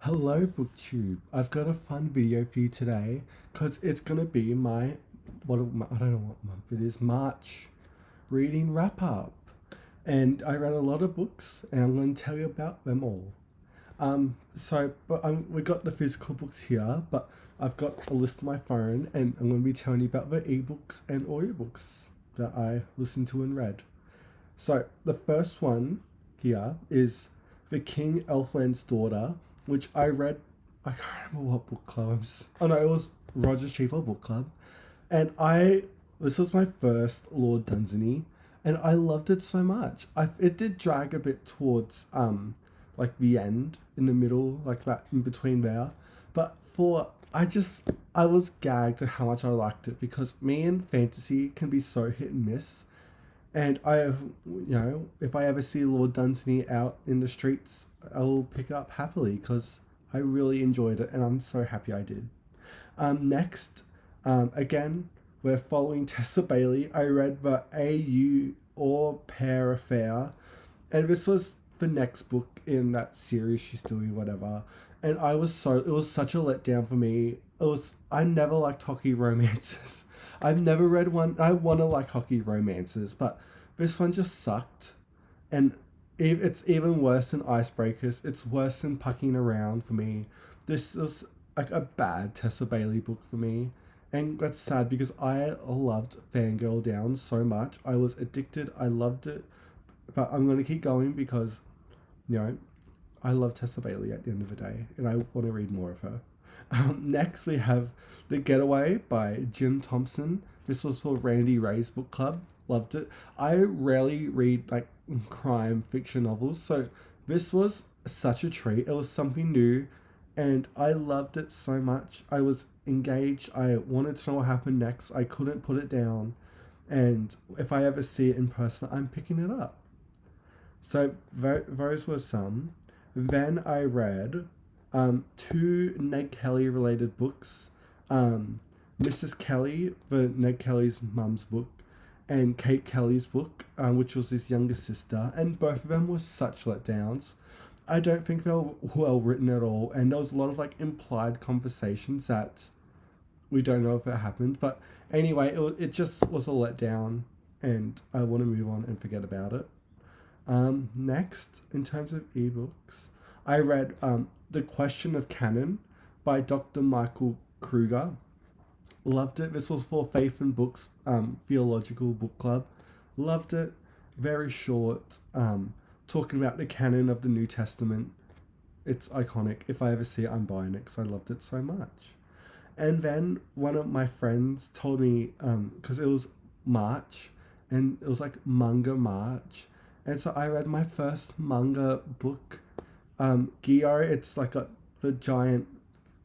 Hello, BookTube. I've got a fun video for you today because it's gonna be I don't know what month it is, March reading wrap up. And I read a lot of books and I'm going to tell you about them all. We got the physical books here, but I've got a list on my phone and I'm going to be telling you about the ebooks and audiobooks that I listened to and read. So the first one here is The King Elfland's Daughter, which I read. I can't remember what book club. Oh no, it was Roger's Cheaper Book Club, and I this was my first Lord Dunsany, and I loved it so much. It did drag a bit towards like the end in the middle, like that in between there, but for I was gagged at how much I liked it because me and fantasy can be so hit and miss, and if I ever see Lord Dunsany out in the streets, I'll pick it up happily because I really enjoyed it and I'm so happy I did. Next, again, we're following Tessa Bailey. I read the AU or Pair Affair, and this was the next book in that series she's doing, whatever. And it was such a letdown for me. I never liked hockey romances. I've never read one. I want to like hockey romances, but this one just sucked. And it's even worse than Icebreakers. It's worse than Pucking Around for me. This was like a bad Tessa Bailey book for me. And that's sad because I loved Fangirl Down so much. I was addicted. I loved it. But I'm going to keep going because, you know, I love Tessa Bailey at the end of the day. And I want to read more of her. Next, we have The Getaway by Jim Thompson. This was for Randy Ray's book club. Loved it. I rarely read like crime fiction novels, so this was such a treat. It was something new, and I loved it so much. I was engaged. I wanted to know what happened next. I couldn't put it down, and if I ever see it in person, I'm picking it up. So those were some. Then I read two Ned Kelly related books. Mrs. Kelly, the Ned Kelly's mum's book, and Kate Kelly's book, which was his younger sister, and both of them were such letdowns. I don't think they were well written at all, and there was a lot of like implied conversations that we don't know if it happened. But anyway, it just was a letdown, and I want to move on and forget about it. Next, in terms of ebooks, I read The Question of Canon by Dr. Michael Kruger. Loved it. This was for Faith and Books Theological Book Club. Loved it. Very short. Talking about the canon of the New Testament. It's iconic. If I ever see it, I'm buying it because I loved it so much. And then one of my friends told me, because it was March, and it was like manga March, and so I read my first manga book, Gyo. It's like the giant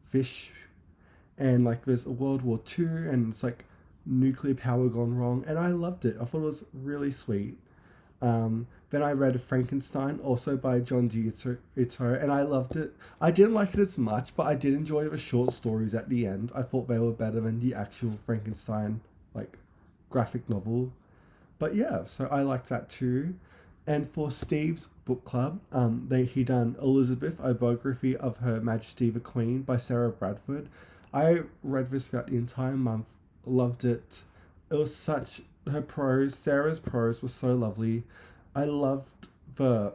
fish, and like there's a World War II, and it's like nuclear power gone wrong, and I loved it. I thought it was really sweet. Then I read Frankenstein, also by John D. Ito, and I loved it. I didn't like it as much, but I did enjoy the short stories at the end. I thought they were better than the actual Frankenstein, like, graphic novel. But yeah, so I liked that too. And for Steve's book club, he done Elizabeth, a biography of Her Majesty the Queen by Sarah Bradford. I read this throughout the entire month, loved it. It was such Sarah's prose was so lovely. I loved I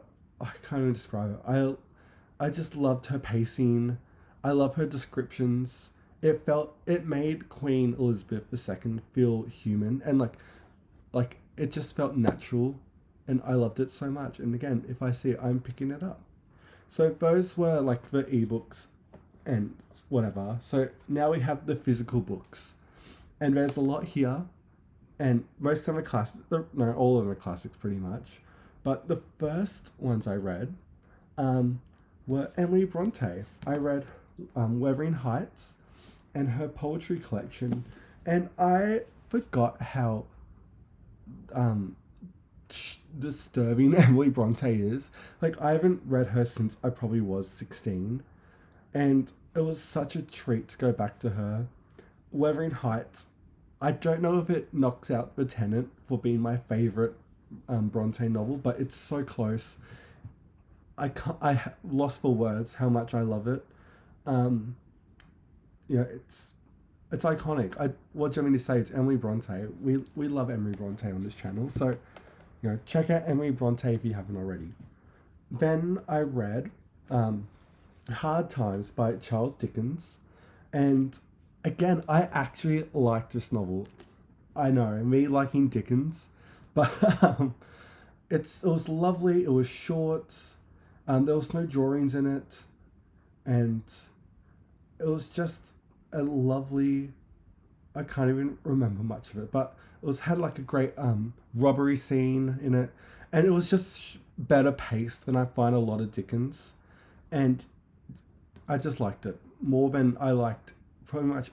can't even describe it. I just loved her pacing. I love her descriptions. It made Queen Elizabeth II feel human, and like it just felt natural, and I loved it so much. And again, if I see it, I'm picking it up. So those were like the ebooks and whatever. So now we have the physical books, and there's a lot here, and most of them are classics. No, all of them are classics pretty much. But the first ones I read um, were Emily Bronte. I read Wuthering Heights and her poetry collection, and I forgot how um, disturbing Emily Bronte is. Like, I haven't read her since I probably was 16, and it was such a treat to go back to her. Wuthering Heights, I don't know if it knocks out The Tenant for being my favorite Bronte novel, but it's so close. lost for words how much I love it. Um, yeah, it's iconic. What do you want me to say? It's Emily Bronte. We love Emily Bronte on this channel. So, check out Emily Bronte if you haven't already. Then I read um, Hard Times by Charles Dickens. And again, I actually like this novel. I know, me liking Dickens. But it was lovely. It was short. There was no drawings in it. And it was just a lovely. I can't even remember much of it, but it was had like a great robbery scene in it, and it was just better paced than I find a lot of Dickens, and I just liked it more than I liked pretty much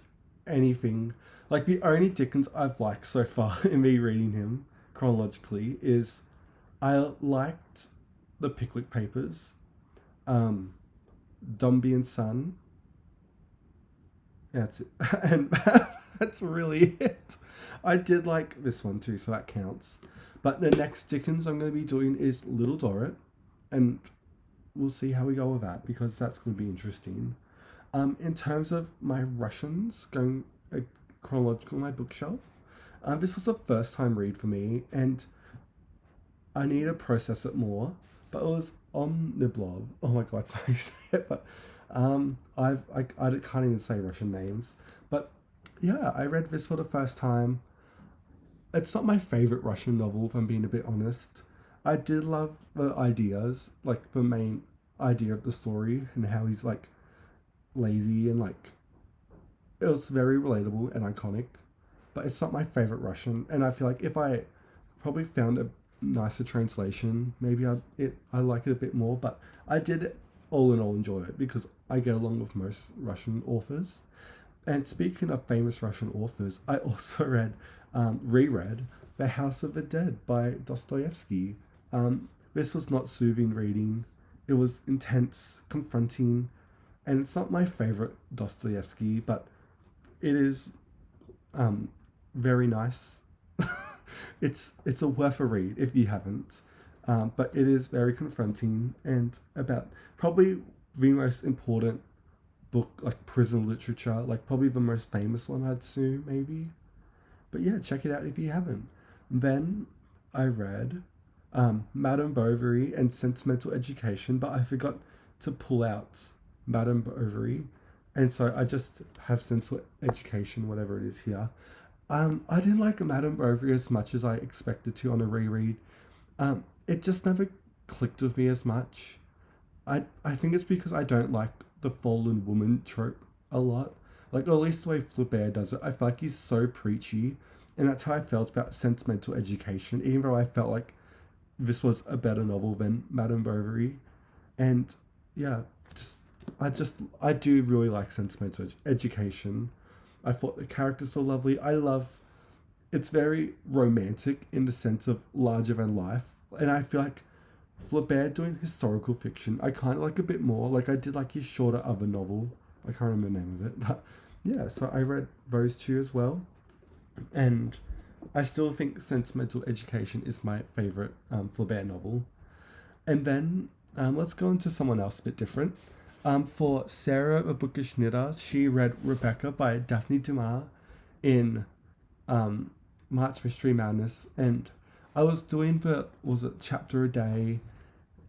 anything. Like the only Dickens I've liked so far in me reading him chronologically is I liked the Pickwick Papers, um, Dombey and Son. Yeah, that's it. And that's really it. I did like this one too, so that counts. But the next Dickens I'm going to be doing is Little Dorrit, and we'll see how we go with that because that's going to be interesting. In terms of my Russians going chronological on my bookshelf, this was a first time read for me, and I need to process it more. But it was Omniblov. Oh my god, sorry, say it, but I can't even say Russian names. But yeah, I read this for the first time. It's not my favorite Russian novel, if I'm being a bit honest. I did love the ideas, like the main idea of the story and how he's like lazy and like it was very relatable and iconic. But it's not my favorite Russian, and I feel like if I probably found a nicer translation, maybe I like it a bit more. But I did all in all enjoy it because I get along with most Russian authors. And speaking of famous Russian authors, I also reread The House of the Dead by Dostoevsky. This was not soothing reading. It was intense, confronting, and it's not my favorite Dostoevsky, but it is um, very nice. It's a worth a read if you haven't. But it is very confronting and about probably the most important book, like prison literature, like probably the most famous one I'd say maybe. But yeah, check it out if you haven't. Then I read Madame Bovary and Sentimental Education, but I forgot to pull out Madame Bovary, and so I just have Sentimental Education, whatever it is here. I didn't like Madame Bovary as much as I expected to on a reread. It just never clicked with me as much. I think it's because I don't like the fallen woman trope a lot. Like, or at least the way Flaubert does it, I feel like he's so preachy. And that's how I felt about Sentimental Education, even though I felt like this was a better novel than Madame Bovary. And yeah, I do really like Sentimental Education. I thought the characters were lovely. It's very romantic in the sense of larger than life. And I feel like Flaubert doing historical fiction, I kind of like a bit more. Like I did like his shorter other novel. I can't remember the name of it, but yeah. So I read those two as well, and I still think Sentimental Education is my favorite Flaubert novel. And then let's go into someone else a bit different. For Sarah Abukashnitter, she read Rebecca by Daphne Dumas in um, March Mystery Madness, and I was doing was it chapter a day,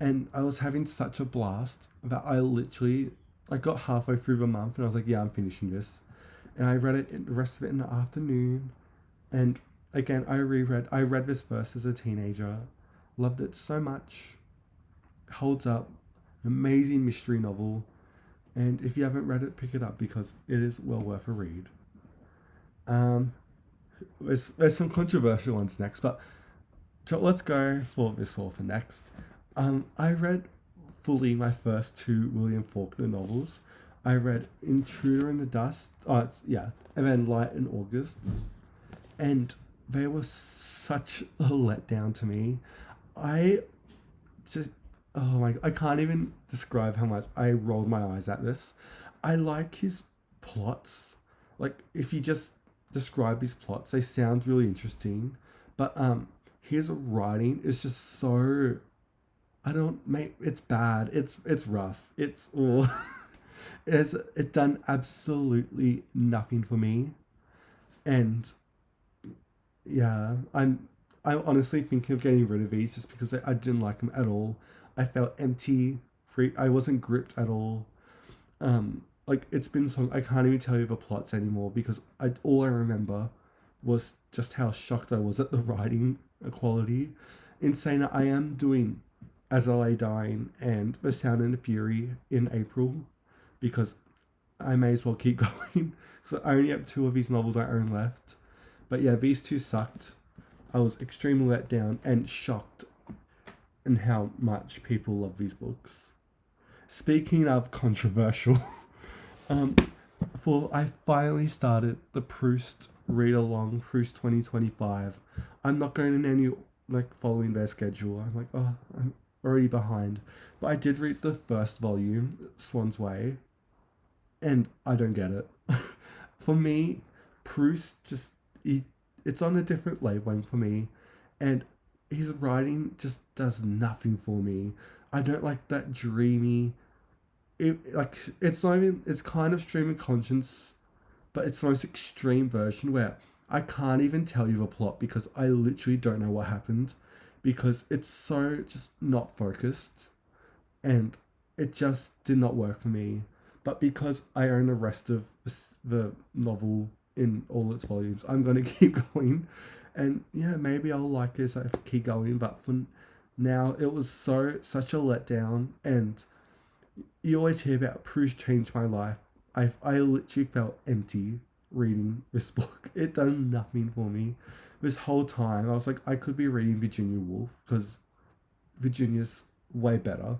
and I was having such a blast that I got halfway through the month and I was like, yeah, I'm finishing this, and I read it the rest of it in the afternoon, and again I read this first as a teenager, loved it so much, holds up, amazing mystery novel, and if you haven't read it, pick it up because it is well worth a read. Um, there's some controversial ones next, but let's go for this author next. I read fully my first two William Faulkner novels. I read Intruder in the Dust. Oh, and then Light in August, and they were such a letdown to me. I just oh my, I can't even describe how much I rolled my eyes at this. I like his plots. Like if you just describe his plots, they sound really interesting, but his writing is just so I don't make it's bad. It's rough. It's oh, it done absolutely nothing for me. And yeah, I'm honestly thinking of getting rid of these just because I didn't like them at all. I felt empty, free. I wasn't gripped at all. Like it's been so I can't even tell you the plots anymore because I all I remember was just how shocked I was at the writing quality. Insane. I am doing As I Lay Dying and The Sound and the Fury in April because I may as well keep going because I only have two of these novels I own left. But yeah, these two sucked. I was extremely let down and shocked in how much people love these books. Speaking of controversial, um, for I finally started the Proust read along Proust 2025. I'm not going in any like following their schedule. I'm like, oh, I'm already behind. But I did read the first volume, Swan's Way, and I don't get it. For me, Proust just it's on a different wavelength for me, and his writing just does nothing for me. I don't like that dreamy. It's not even it's kind of stream of conscience, but it's the most extreme version where I can't even tell you the plot because I literally don't know what happened, because it's so just not focused, and it just did not work for me. But because I own the rest of the novel in all its volumes, I'm going to keep going. And yeah, maybe I'll like it as I keep going. But for now, it was such a letdown. And you always hear about Proust changed my life. I literally felt empty reading this book. It done nothing for me. This whole time, I was like, I could be reading Virginia Woolf because Virginia's way better.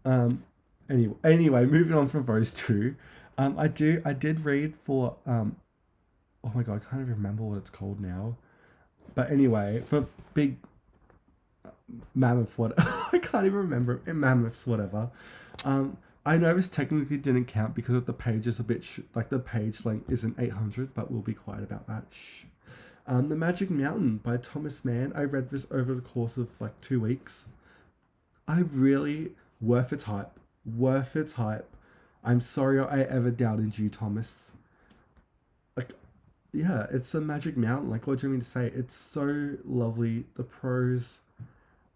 Um, anyway, moving on from those two, I did read for oh my god, I can't even remember what it's called now. But anyway, for big mammoth what I can't even remember mammoths whatever. Um, I know this technically didn't count because of the page is a bit like the page length isn't 800, but we'll be quiet about that. Shh. The Magic Mountain by Thomas Mann. I read this over the course of like 2 weeks. I really worth its hype. Worth its hype. I'm sorry I ever doubted you, Thomas. Like, yeah, it's a Magic Mountain. Like, what do you mean to say? It's so lovely. The prose,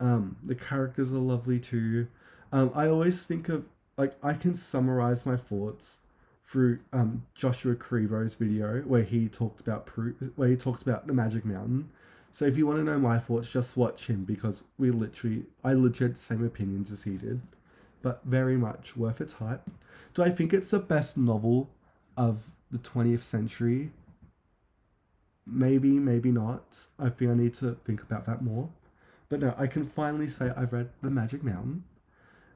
the characters are lovely too. I always think of like I can summarize my thoughts through Joshua Kribo's video where he talked about the Magic Mountain. So if you want to know my thoughts, just watch him because I literally had the same opinions as he did, but very much worth its hype. Do I think it's the best novel of the 20th century? Maybe, maybe not. I think I need to think about that more. But no, I can finally say I've read The Magic Mountain.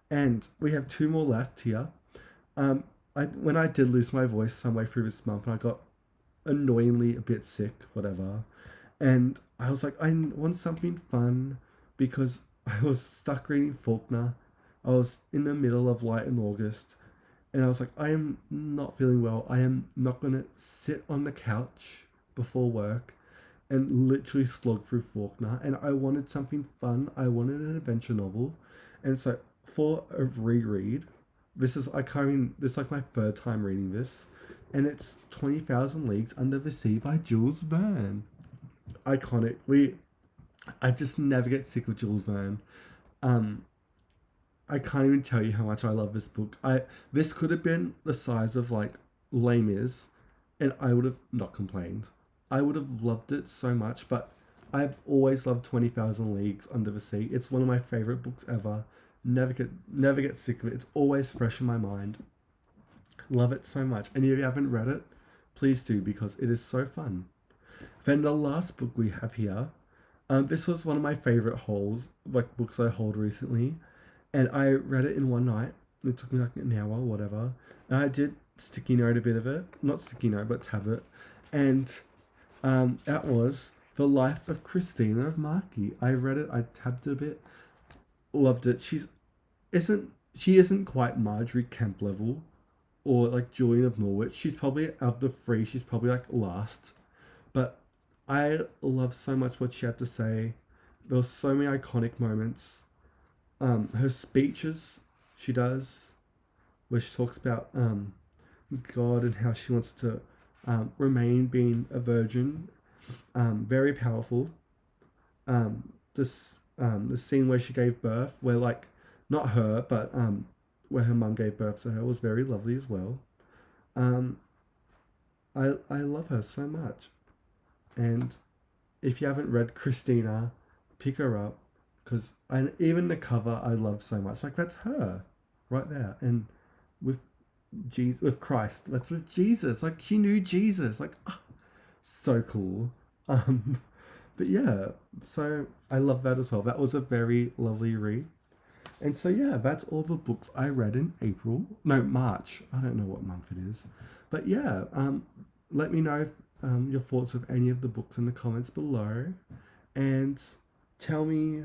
And we have two more left here. When I did lose my voice somewhere through this month, and I got annoyingly a bit sick, whatever. And I was like, I want something fun because I was stuck reading Faulkner. I was in the middle of Light in August, and I was like, I am not feeling well. I am not gonna sit on the couch before work and literally slog through Faulkner. And I wanted something fun. I wanted an adventure novel, and so for a reread, this is like my third time reading this, and it's 20,000 Leagues Under the Sea by Jules Verne. Iconic. I just never get sick of Jules Verne. Um, I can't even tell you how much I love this book. This could have been the size of like Les Mis, and I would have not complained. I would have loved it so much, but I've always loved 20,000 Leagues Under the Sea. It's one of my favorite books ever. Never get sick of it. It's always fresh in my mind. Love it so much. And if you haven't read it, please do because it is so fun. Then the last book we have here, this was one of my favorite books I hold recently, and I read it in one night. It took me like an hour, whatever. And I did sticky note a bit of it, not sticky note, but tab it, and that was The Life of Christina of Marquis. I read it, I tabbed it a bit, loved it. She isn't quite Marjorie Kemp level, or like Julian of Norwich. She's probably of the three, she's probably like last, but I love so much what she had to say. There were so many iconic moments. her speeches she does, where she talks about God and how she wants to remain being a virgin. Very powerful. The scene where she gave birth, where like not her, but where her mum gave birth to her was very lovely as well. Um, I love her so much, and if you haven't read Christina, pick her up because even the cover I love so much. Like that's her, right there, and with with Christ, that's with Jesus. Like she knew Jesus. Like so cool. Um, but yeah, so I love that as well. That was a very lovely read. And so yeah, that's all the books I read in April. No, March. I don't know what month it is. But yeah, let me know if, your thoughts of any of the books in the comments below. And tell me,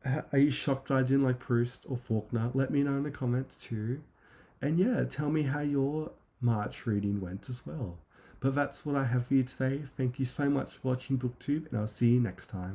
are you shocked I didn't like Proust or Faulkner? Let me know in the comments too. And yeah, tell me how your March reading went as well. But that's what I have for you today. Thank you so much for watching BookTube, and I'll see you next time.